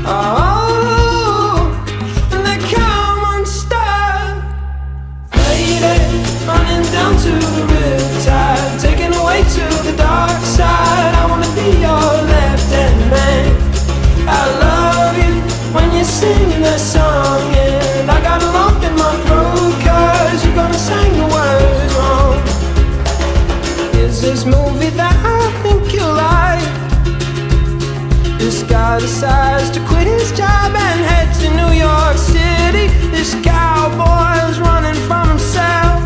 Oh, and they come unstuck. Lady, running down to the riptide, taken away to the dark side. I wanna be your left-hand man. I love you when you're singing that song, and I got a lump in my throat 'cause you're gonna sing the words wrong. Here's this movie that I think you like. This guy decides to quit his job and head to New York City. This cowboy is running from himself.